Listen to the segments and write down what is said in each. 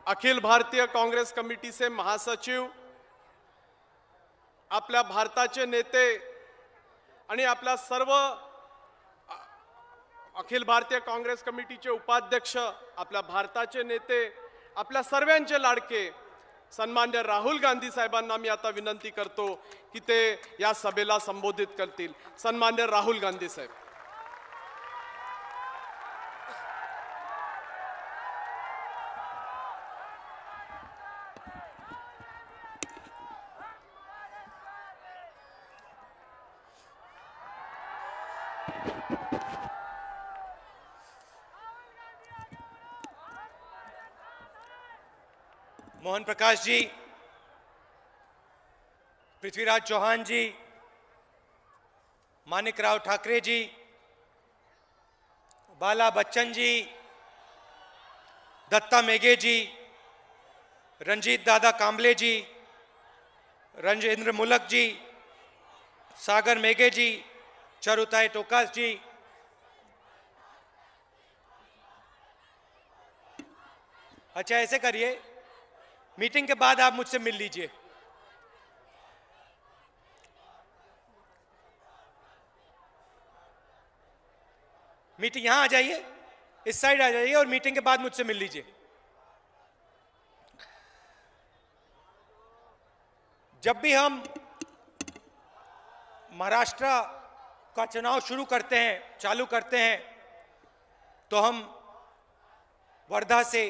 अखिल भारतीय काँग्रेस कमिटीचे महासचिव, आपल्या भारताचे नेते आणि आपल्या सर्व अखिल भारतीय काँग्रेस कमिटीचे उपाध्यक्ष, आपल्या भारताचे नेते, आपल्या सर्वांचे लाडके सन्मान्य राहुल गांधी साहेबांना मी आता विनंती करतो की ते या सभेला संबोधित करतील. सन्मान्य राहुल गांधी साहेब. मोहन प्रकाश जी, पृथ्वीराज चौहान जी, मानिकराव ठाकरे जी, बाला बच्चन जी, दत्ता मेघे जी, रंजीत दादा कांबले जी, रंजेंद्र मुलक जी, सागर मेघे जी, चरुताई टोकास जी, अच्छा ऐसे करिए, मीटिंग के बाद आप मुझसे मिल लीजिए. मीटिंग यहां आ जाइए, इस साइड आ जाइए और मीटिंग के बाद मुझसे मिल लीजिए. जब भी हम महाराष्ट्र का चुनाव शुरू करते हैं, चालू करते हैं, तो हम वर्धा से,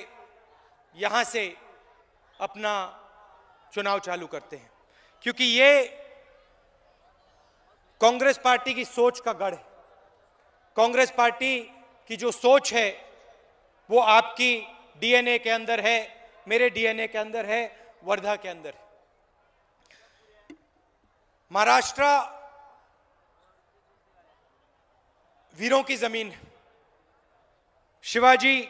यहां से अपना चुनाव चालू करते हैं, क्योंकि ये कांग्रेस पार्टी की सोच का गढ़ है. कांग्रेस पार्टी की जो सोच है वो आपकी डीएनए के अंदर है, मेरे डीएनए के अंदर है, वर्धा के अंदर है. महाराष्ट्र वीरों की जमीन है. शिवाजी,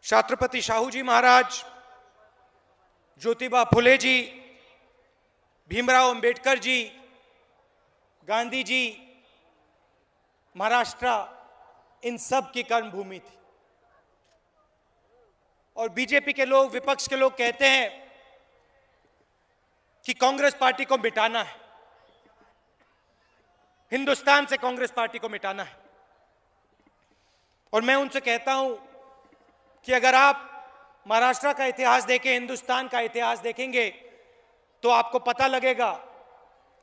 छत्रपति शाहू जी महाराज, ज्योतिबा फुले जी, भीमराव अंबेडकर जी, गांधी जी, महाराष्ट्र इन सब की कर्मभूमि थी. और बीजेपी के लोग, विपक्ष के लोग कहते हैं कि कांग्रेस पार्टी को मिटाना है, हिंदुस्तान से कांग्रेस पार्टी को मिटाना है. और मैं उनसे कहता हूं कि अगर आप महाराष्ट्र का इतिहास देखें, हिंदुस्तान का इतिहास देखेंगे, तो आपको पता लगेगा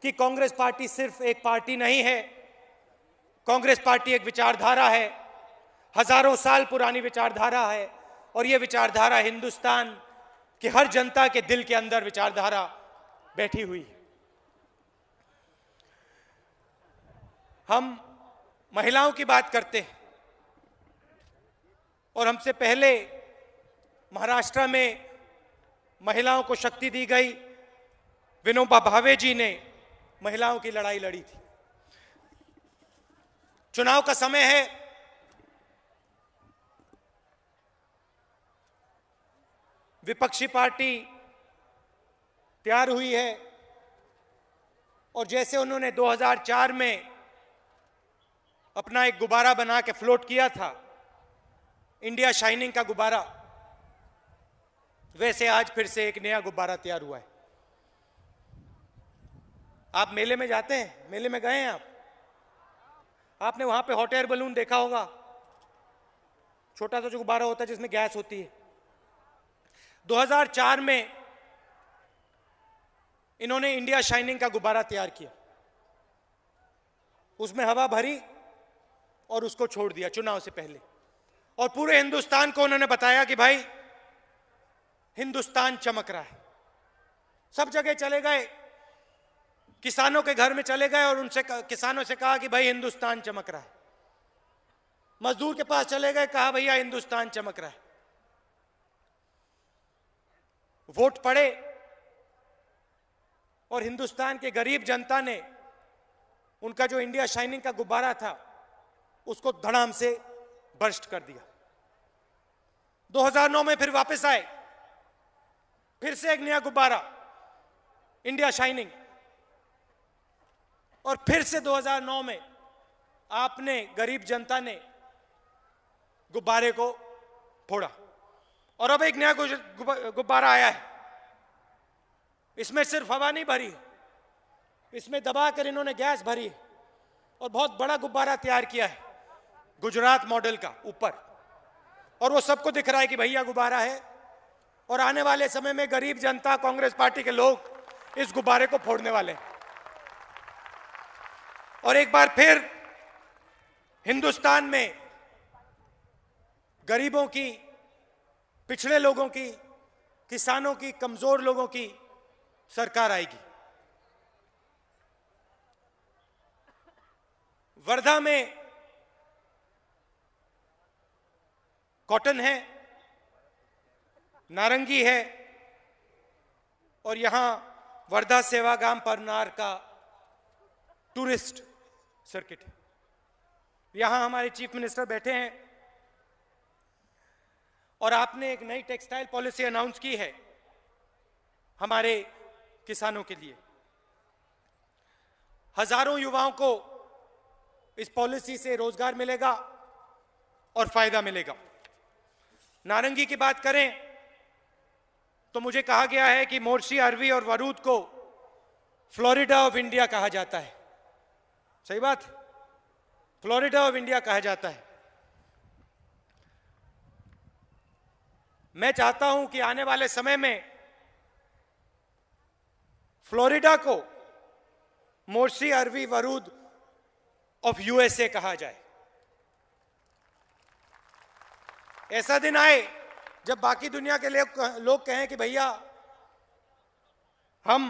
कि कांग्रेस पार्टी सिर्फ एक पार्टी नहीं है. कांग्रेस पार्टी एक विचारधारा है, हजारों साल पुरानी विचारधारा है. और यह विचारधारा हिंदुस्तान की हर जनता के दिल के अंदर विचारधारा बैठी हुई है. हम महिलाओं की बात करते हैं, और हमसे पहले महाराष्ट्र में महिलाओं को शक्ति दी गई. विनोबा भावे जी ने महिलाओं की लड़ाई लड़ी थी. चुनाव का समय है, विपक्षी पार्टी तैयार हुई है, और जैसे उन्होंने 2004 में अपना एक गुब्बारा बना के फ्लोट किया था, इंडिया शाइनिंग का गुब्बारा, वैसे आज फिर से एक नया गुब्बारा तैयार हुआ है. आप मेले में जाते हैं, मेले में गए हैं आप? आपने वहां पे हॉट एयर बलून देखा होगा, छोटा सा जो गुब्बारा होता है जिसमें गैस होती है. 2004 में इन्होंने इंडिया शाइनिंग का गुब्बारा तैयार किया, उसमें हवा भरी और उसको छोड़ दिया चुनाव से पहले. और पूरे हिंदुस्तान को उन्होंने बताया कि भाई हिंदुस्तान चमक रहा है. सब जगह चले गए, किसानों के घर में चले गए और उनसे, किसानों से कहा कि भाई हिंदुस्तान चमक रहा है. मजदूर के पास चले गए, कहा भैया हिंदुस्तान चमक रहा है. वोट पड़े और हिंदुस्तान के गरीब जनता ने उनका जो इंडिया शाइनिंग का गुब्बारा था उसको धड़ाम से बर्स्ट कर दिया. 2009 में फिर वापस आए, फिर से एक नया गुब्बारा इंडिया शाइनिंग, और फिर से 2009 में आपने, गरीब जनता ने गुब्बारे को फोड़ा. और अब एक नया गुब्बारा आया है, इसमें सिर्फ हवा नहीं भरी, इसमें दबाकर इन्होंने गैस भरी और बहुत बड़ा गुब्बारा तैयार किया है गुजरात मॉडल का ऊपर, और वो सबको दिख रहा है कि भैया गुब्बारा है। और आने वाले समय में गरीब जनता, कांग्रेस पार्टी के लोग इस गुब्बारे को फोड़ने वाले हैं। और एक बार फिर हिंदुस्तान में गरीबों की, पिछड़े लोगों की, किसानों की, कमजोर लोगों की सरकार आएगी। वर्धा में कॉटन है, नारंगी है, और यहां वर्धा सेवागाम परनार का टूरिस्ट सर्किट है। यहां हमारे चीफ मिनिस्टर बैठे हैं और आपने एक नई टेक्सटाइल पॉलिसी अनाउंस की है हमारे किसानों के लिए। हजारों युवाओं को इस पॉलिसी से रोजगार मिलेगा और फायदा मिलेगा। नारंगी की बात करें तो मुझे कहा गया है कि मोर्शी, अरवी और वरूद को फ्लोरिडा ऑफ इंडिया कहा जाता है। सही बात? फ्लोरिडा ऑफ इंडिया कहा जाता है। मैं चाहता हूं कि आने वाले समय में फ्लोरिडा को मोर्शी, अरवी, वरूद ऑफ यूएसए कहा जाए। ऐसा दिन आए जब बाकी दुनिया के लोग कहें कि भैया हम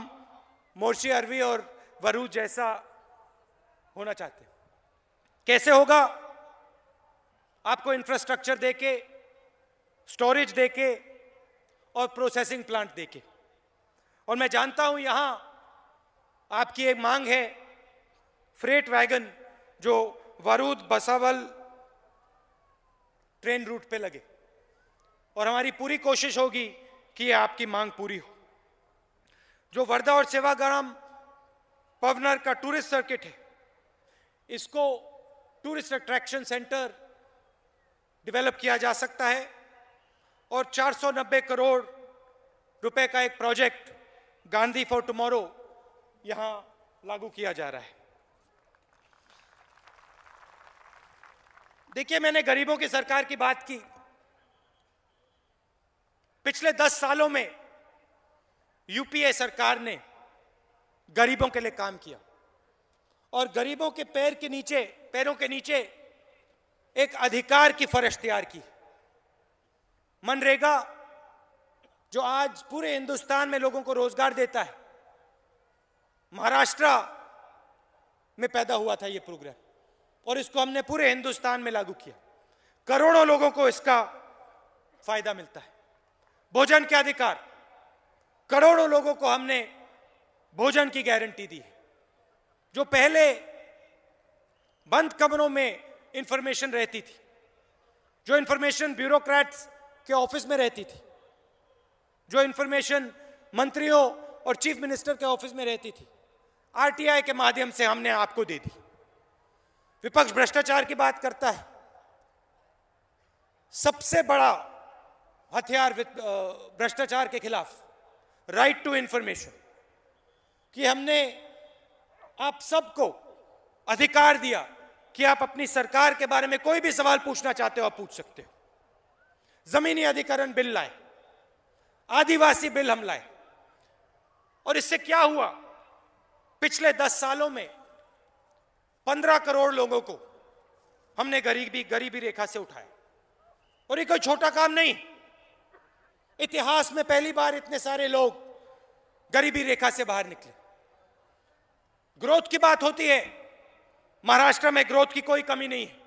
मोर्शी, अरवी और वरूद जैसा होना चाहते हैं। कैसे होगा? आपको इंफ्रास्ट्रक्चर देके, स्टोरेज देके और प्रोसेसिंग प्लांट देके। और मैं जानता हूं यहां आपकी एक मांग है फ्रेट वैगन जो वरूद बसावल ट्रेन रूट पे लगे, और हमारी पूरी कोशिश होगी कि आपकी मांग पूरी हो। जो वर्धा और सेवाग्राम पवनर का टूरिस्ट सर्किट है, इसको टूरिस्ट अट्रैक्शन सेंटर डेवलप किया जा सकता है, और 490 करोड़ रुपए का एक प्रोजेक्ट गांधी फॉर टुमारो यहां लागू किया जा रहा है। देखिए, मैंने गरीबों की सरकार की बात की। पिछले 10 सालों में यूपीए सरकार ने गरीबों के लिए काम किया, और गरीबों के पैरों के नीचे एक अधिकार की फर्श तैयार की। मनरेगा जो आज पूरे हिंदुस्तान में लोगों को रोजगार देता है, महाराष्ट्र में पैदा हुआ था ये प्रोग्राम, और इसको हमने पूरे हिंदुस्तान में लागू किया। करोड़ों लोगों को इसका फायदा मिलता है। भोजन के अधिकार, करोड़ों लोगों को हमने भोजन की गारंटी दी है। जो पहले बंद कमरों में इंफॉर्मेशन रहती थी, जो इंफॉर्मेशन ब्यूरोक्रेट्स के ऑफिस में रहती थी, जो इंफॉर्मेशन मंत्रियों और चीफ मिनिस्टर के ऑफिस में रहती थी, आरटीआई के माध्यम से हमने आपको दे दी। विपक्ष भ्रष्टाचार की बात करता है। सबसे बड़ा हथियार भ्रष्टाचार के खिलाफ राइट टू इंफॉर्मेशन, कि हमने आप सबको अधिकार दिया कि आप अपनी सरकार के बारे में कोई भी सवाल पूछना चाहते हो आप पूछ सकते हो। जमीनी अधिकरण बिल लाए, आदिवासी बिल हम लाए, और इससे क्या हुआ? पिछले 10 सालों में 15 करोड़ लोगों को हमने गरीबी रेखा से उठाया। और ये कोई छोटा काम नहीं। इतिहास में पहली बार इतने सारे लोग गरीबी रेखा से बाहर निकले। ग्रोथ की बात होती है, महाराष्ट्र में ग्रोथ की कोई कमी नहीं है।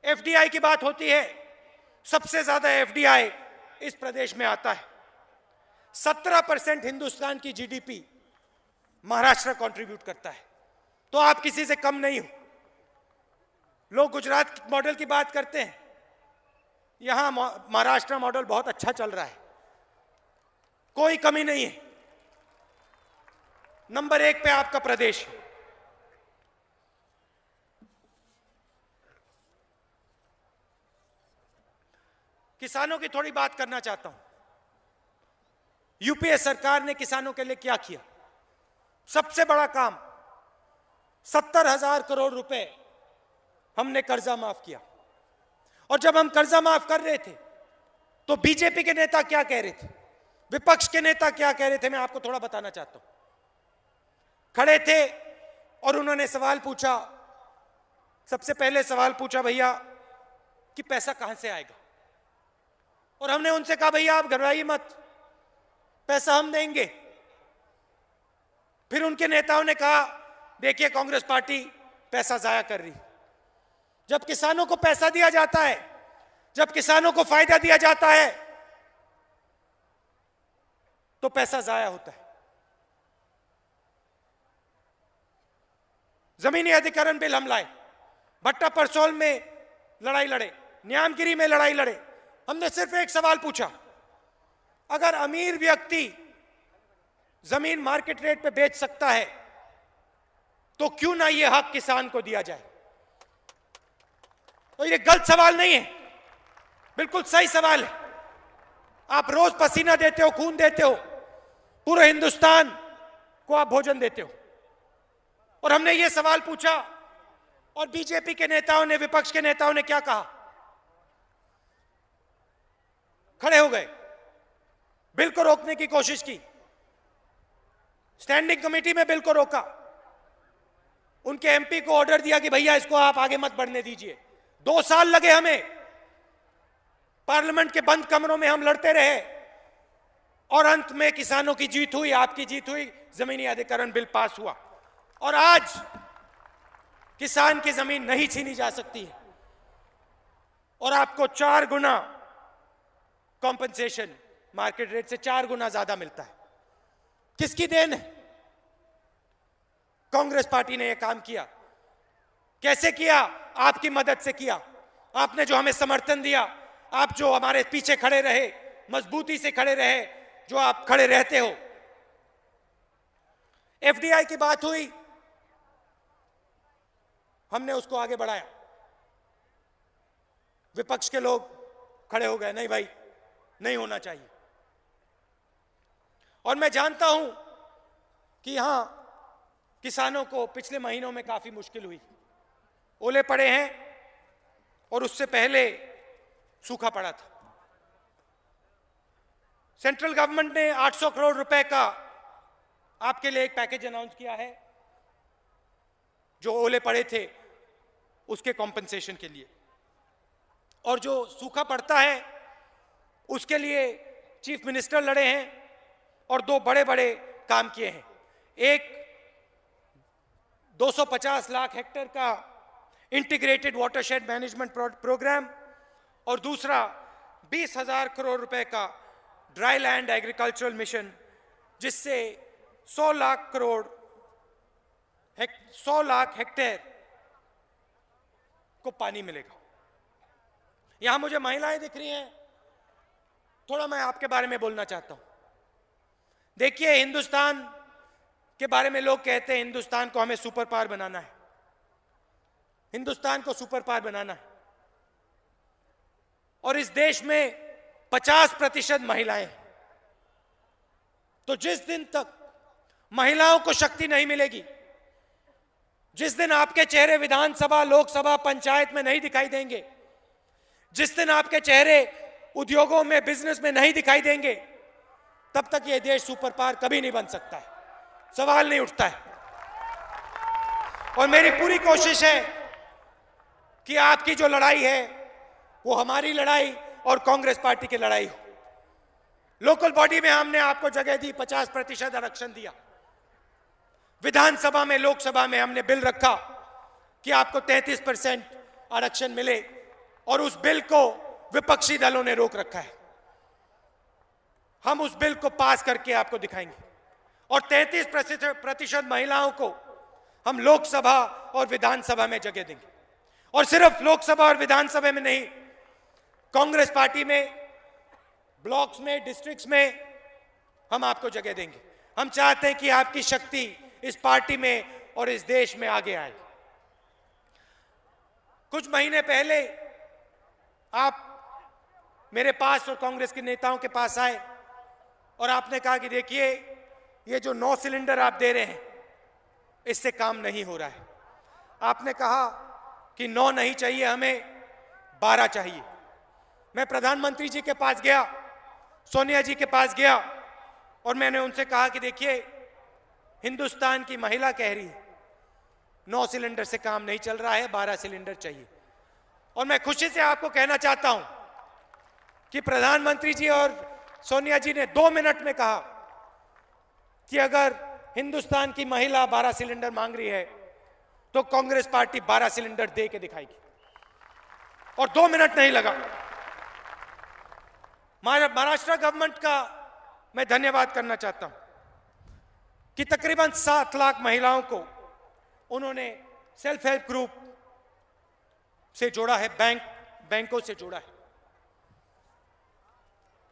एफडीआई की बात होती है, सबसे ज्यादा एफडीआई इस प्रदेश में आता है। 17% हिंदुस्तान की जीडीपी महाराष्ट्र कंट्रीब्यूट करता है, तो आप किसी से कम नहीं हो। लोग गुजरात मॉडल की बात करते हैं, यहां महाराष्ट्र मॉडल बहुत अच्छा चल रहा है, कोई कमी नहीं है। नंबर 1 पे आपका प्रदेश है। किसानों की थोड़ी बात करना चाहता हूं। यूपीए सरकार ने किसानों के लिए क्या किया? सबसे बड़ा काम, 70,000 करोड़ रुपए हमने कर्जा माफ किया। और जब हम कर्जा माफ कर रहे थे तो बीजेपी के नेता क्या कह रहे थे, विपक्ष के नेता क्या कह रहे थे, मैं आपको थोड़ा बताना चाहता हूं। खड़े थे और उन्होंने सवाल पूछा। सबसे पहले सवाल पूछा भैया कि पैसा कहां से आएगा, और हमने उनसे कहा भैया आप घबराइए मत, पैसा हम देंगे। फिर उनके नेताओं ने कहा देखिए कांग्रेस पार्टी पैसा जाया कर रही। जब किसानों को पैसा दिया जाता है, जब किसानों को फायदा दिया जाता है तो पैसा जाया होता है। जमीनी अधिकरण बिल हम लाए, भट्टा परसोल में लड़ाई लड़े, न्यामगिरी में लड़ाई लड़े। हमने सिर्फ एक सवाल पूछा, अगर अमीर व्यक्ति जमीन मार्केट रेट पे बेच सकता है तो क्यों ना यह हक किसान को दिया जाए? तो ये गलत सवाल नहीं है, बिल्कुल सही सवाल है। आप रोज पसीना देते हो, खून देते हो, पूरे हिंदुस्तान को आप भोजन देते हो। और हमने ये सवाल पूछा और बीजेपी के नेताओं ने, विपक्ष के नेताओं ने क्या कहा? खड़े हो गए, बिल को रोकने की कोशिश की, स्टैंडिंग कमेटी में बिल को रोका, उनके एमपी को ऑर्डर दिया कि भैया इसको आप आगे मत बढ़ने दीजिए। 2 साल लगे हमें, पार्लियामेंट के बंद कमरों में हम लड़ते रहे और अंत में किसानों की जीत हुई, आपकी जीत हुई, जमीनी अधिकरण बिल पास हुआ। और आज किसान की जमीन नहीं छीनी जा सकती है और आपको 4 गुना कॉम्पनसेशन मार्केट रेट से 4 गुना ज्यादा मिलता है। किसकी देन है? कांग्रेस पार्टी ने यह काम किया। कैसे किया? आपकी मदद से किया। आपने जो हमें समर्थन दिया, आप जो हमारे पीछे खड़े रहे, मजबूती से खड़े रहे, जो आप खड़े रहते हो। एफडीआई की बात हुई, हमने उसको आगे बढ़ाया। विपक्ष के लोग खड़े हो गए, नहीं भाई नहीं होना चाहिए। और मैं जानता हूं कि यहां किसानों को पिछले महीनों में काफी मुश्किल हुई, ओले पड़े हैं और उससे पहले सूखा पड़ा था। सेंट्रल गवर्नमेंट ने 800 करोड़ रुपए का आपके लिए एक पैकेज अनाउंस किया है, जो ओले पड़े थे उसके कॉम्पनसेशन के लिए। और जो सूखा पड़ता है उसके लिए चीफ मिनिस्टर लड़े हैं और 2 बड़े बड़े काम किए हैं। एक 250 लाख हेक्टेयर का इंटीग्रेटेड वाटरशेड मैनेजमेंट प्रोग्राम और दूसरा 20,000 करोड़ रुपए का ड्राई लैंड एग्रीकल्चरल मिशन, जिससे 100 लाख हेक्टेयर को पानी मिलेगा। यहां मुझे महिलाएं दिख रही हैं, थोड़ा मैं आपके बारे में बोलना चाहता हूं। देखिए, हिंदुस्तान के बारे में लोग कहते हैं हिंदुस्तान को हमें सुपर पावर बनाना है, हिंदुस्तान को सुपर पावर बनाना है। और इस देश में 50% महिलाएं हैं। तो जिस दिन तक महिलाओं को शक्ति नहीं मिलेगी, जिस दिन आपके चेहरे विधानसभा, लोकसभा, पंचायत में नहीं दिखाई देंगे, जिस दिन आपके चेहरे उद्योगों में, बिजनेस में नहीं दिखाई देंगे, तब तक यह देश सुपर पावर कभी नहीं बन सकता है, सवाल नहीं उठता है। और मेरी पूरी कोशिश है कि आपकी जो लड़ाई है वो हमारी लड़ाई और कांग्रेस पार्टी की लड़ाई हो। लोकल बॉडी में हमने आपको जगह दी, 50% आरक्षण दिया। विधानसभा में, लोकसभा में हमने बिल रखा कि आपको 33% आरक्षण मिले, और उस बिल को विपक्षी दलों ने रोक रखा है। हम उस बिल को पास करके आपको दिखाएंगे और 33% महिलाओं को हम लोकसभा और विधानसभा में जगह देंगे। और सिर्फ लोकसभा और विधानसभा में नहीं, कांग्रेस पार्टी में, ब्लॉक्स में, डिस्ट्रिक्ट्स में हम आपको जगह देंगे। हम चाहते हैं कि आपकी शक्ति इस पार्टी में और इस देश में आगे आए। कुछ महीने पहले आप मेरे पास और कांग्रेस के नेताओं के पास आए और आपने कहा कि देखिए ये जो 9 सिलेंडर आप दे रहे हैं इससे काम नहीं हो रहा है। आपने कहा कि 9 नहीं चाहिए, हमें 12 चाहिए। मैं प्रधानमंत्री जी के पास गया, सोनिया जी के पास गया और मैंने उनसे कहा कि देखिए हिंदुस्तान की महिला कह रही है 9 सिलेंडर से काम नहीं चल रहा है, 12 सिलेंडर चाहिए। और मैं खुशी से आपको कहना चाहता हूं कि प्रधानमंत्री जी और सोनिया जी ने 2 मिनट में कहा कि अगर हिंदुस्तान की महिला 12 सिलेंडर मांग रही है तो कांग्रेस पार्टी 12 सिलेंडर दे के दिखाएगी। और 2 मिनट नहीं लगा। महाराष्ट्र गवर्नमेंट का मैं धन्यवाद करना चाहता हूं कि तकरीबन 7 लाख महिलाओं को उन्होंने सेल्फ हेल्प ग्रुप से जोड़ा है, बैंकों से जोड़ा है।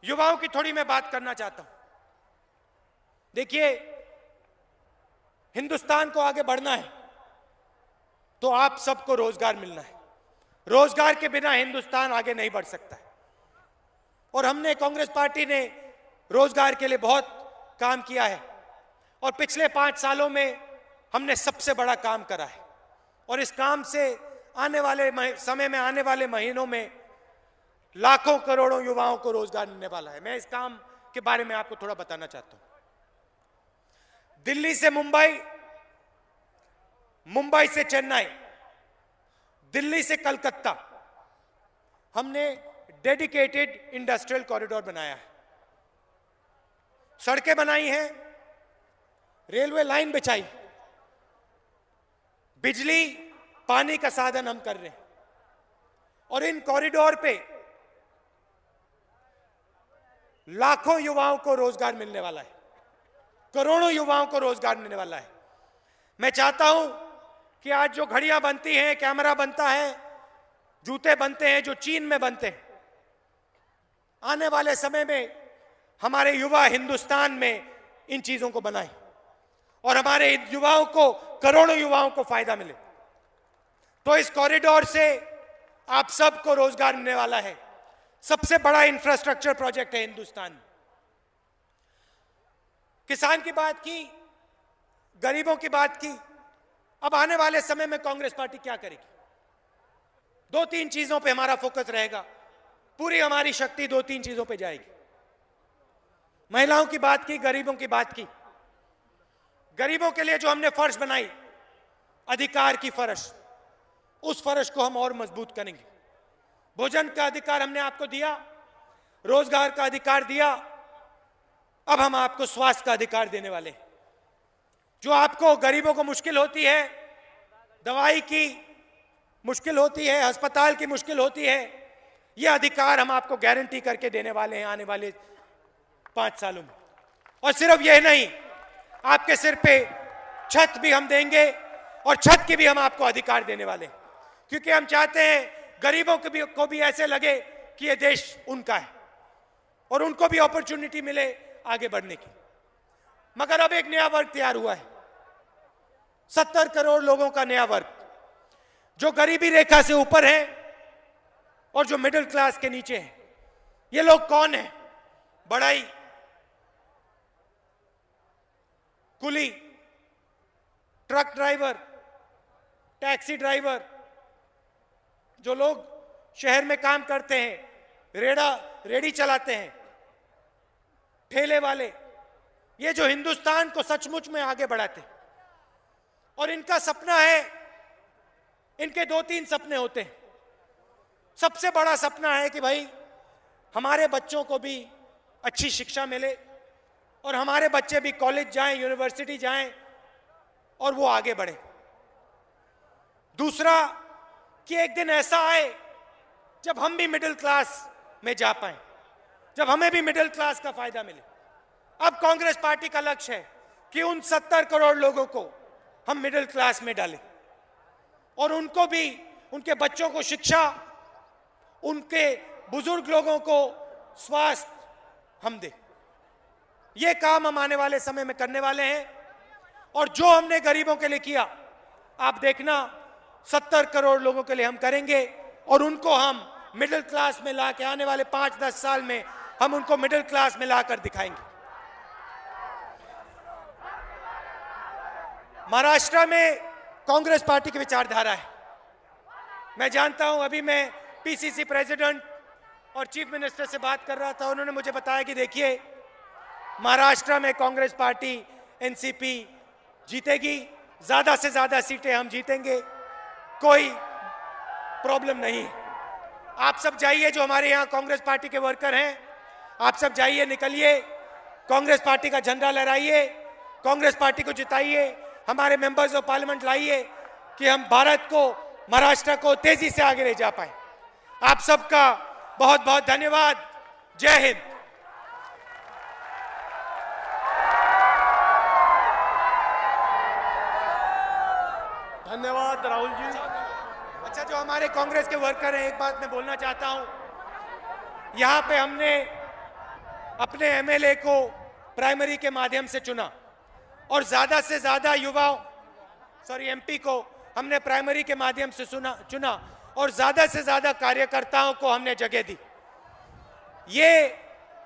युवाओं की थोड़ी मैं बात करना चाहता हूं। देखिए हिंदुस्तान को आगे बढ़ना है तो आप सबको रोजगार मिलना है। रोजगार के बिना हिंदुस्तान आगे नहीं बढ़ सकता है। और हमने, कांग्रेस पार्टी ने रोजगार के लिए बहुत काम किया है और पिछले 5 सालों में हमने सबसे बड़ा काम करा है। और इस काम से आने वाले समय में, आने वाले महीनों में लाखों करोड़ों युवाओं को रोजगार मिलने वाला है। मैं इस काम के बारे में आपको थोड़ा बताना चाहता हूं। दिल्ली से मुंबई, मुंबई से चेन्नई, दिल्ली से कलकत्ता हमने डेडिकेटेड इंडस्ट्रियल कॉरिडोर बनाया है। सड़कें बनाई हैं, रेलवे लाइन बिछाई, बिजली पानी का साधन हम कर रहे हैं। और इन कॉरिडोर पे लाखों युवाओं को रोजगार मिलने वाला है, करोड़ों युवाओं को रोजगार मिलने वाला है। मैं चाहता हूं कि आज जो घड़ियां बनती हैं, कैमरा बनता है, जूते बनते हैं जो चीन में बनते हैं, आने वाले समय में हमारे युवा हिंदुस्तान में इन चीजों को बनाएं और हमारे युवाओं को, करोड़ों युवाओं को फायदा मिले। तो इस कॉरिडोर से आप सबको रोजगार मिलने वाला है। सबसे बड़ा इंफ्रास्ट्रक्चर प्रोजेक्ट है हिंदुस्तान में। किसान की बात की, गरीबों की बात की। अब आने वाले समय में कांग्रेस पार्टी क्या करेगी? 2-3 चीजों पे हमारा फोकस रहेगा। पूरी हमारी शक्ति 2-3 चीजों पे जाएगी। महिलाओं की बात की, गरीबों की बात की। गरीबों के लिए जो हमने फर्श बनाई, अधिकार की फर्श, उस फर्श को हम और मजबूत करेंगे। भोजन का अधिकार हमने आपको दिया, रोजगार का अधिकार दिया, अब हम आपको स्वास्थ्य का अधिकार देने वाले हैं। जो आपको, गरीबों को मुश्किल होती है, दवाई की मुश्किल होती है, अस्पताल की मुश्किल होती है, यह अधिकार हम आपको गारंटी करके देने वाले हैं आने वाले 5 सालों में। और सिर्फ यह नहीं, आपके सिर पे छत भी हम देंगे और छत के भी हम आपको अधिकार देने वाले हैं। क्योंकि हम चाहते हैं गरीबों को भी ऐसे लगे कि यह देश उनका है और उनको भी अपॉर्चुनिटी मिले आगे बढ़ने की। मगर अब एक नया वर्ग तैयार हुआ है, 70 करोड़ लोगों का नया वर्ग, जो गरीबी रेखा से ऊपर है और जो मिडिल क्लास के नीचे है। ये लोग कौन है? बढ़ई, कुली, ट्रक ड्राइवर, टैक्सी ड्राइवर, जो लोग शहर में काम करते हैं, रेड़ी चलाते हैं, ठेले वाले, ये जो हिंदुस्तान को सचमुच में आगे बढ़ाते हैं। और इनका सपना है, इनके 2-3 सपने होते हैं। सबसे बड़ा सपना है कि भाई हमारे बच्चों को भी अच्छी शिक्षा मिले और हमारे बच्चे भी कॉलेज जाएं, यूनिवर्सिटी जाएं और वो आगे बढ़े। दूसरा कि एक दिन ऐसा आए जब हम भी मिडिल क्लास में जा पाएं, जब हमें भी मिडिल क्लास का फायदा मिले। अब कांग्रेस पार्टी का लक्ष्य है कि उन 70 करोड़ लोगों को हम मिडिल क्लास में डालें और उनको भी, उनके बच्चों को शिक्षा, उनके बुजुर्ग लोगों को स्वास्थ्य हम दें। ये काम हम आने वाले समय में करने वाले हैं। और जो हमने गरीबों के लिए किया, आप देखना 70 करोड़ लोगों के लिए हम करेंगे और उनको हम मिडिल क्लास में ला के आने वाले 5-10 साल में हम उनको मिडिल क्लास में लाकर दिखाएंगे। महाराष्ट्र में कांग्रेस पार्टी की विचारधारा है। मैं जानता हूं, अभी मैं पीसीसी प्रेसिडेंट और चीफ मिनिस्टर से बात कर रहा था, उन्होंने मुझे बताया कि देखिए महाराष्ट्र में कांग्रेस पार्टी एनसीपी जीतेगी, ज्यादा से ज्यादा सीटें हम जीतेंगे, कोई प्रॉब्लम नहीं है। आप सब जाइए, जो हमारे यहाँ कांग्रेस पार्टी के वर्कर हैं, आप सब जाइए, निकलिए, कांग्रेस पार्टी का झंडा लहराइए, कांग्रेस पार्टी को जिताइए, हमारे मेंबर्स ऑफ पार्लियामेंट लाइए कि हम भारत को, महाराष्ट्र को तेजी से आगे ले जा पाए। आप सबका बहुत बहुत धन्यवाद। जय हिंद। धन्यवाद राहुल जी। अच्छा, जो हमारे कांग्रेस के वर्कर हैं, एक बात मैं बोलना चाहता हूं, यहां पे हमने अपने एमएलए को प्राइमरी के माध्यम से चुना और ज्यादा से ज्यादा युवाओं, एमपी को हमने प्राइमरी के माध्यम से चुना और ज्यादा से ज्यादा कार्यकर्ताओं को हमने जगह दी। ये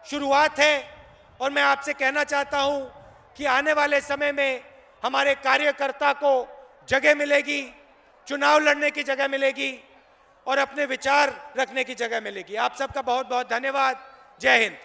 शुरुआत है और मैं आपसे कहना चाहता हूं कि आने वाले समय में हमारे कार्यकर्ता को जगह मिलेगी, चुनाव लड़ने की जगह मिलेगी और अपने विचार रखने की जगह मिलेगी। आप सबका बहुत बहुत धन्यवाद। जय हिंद।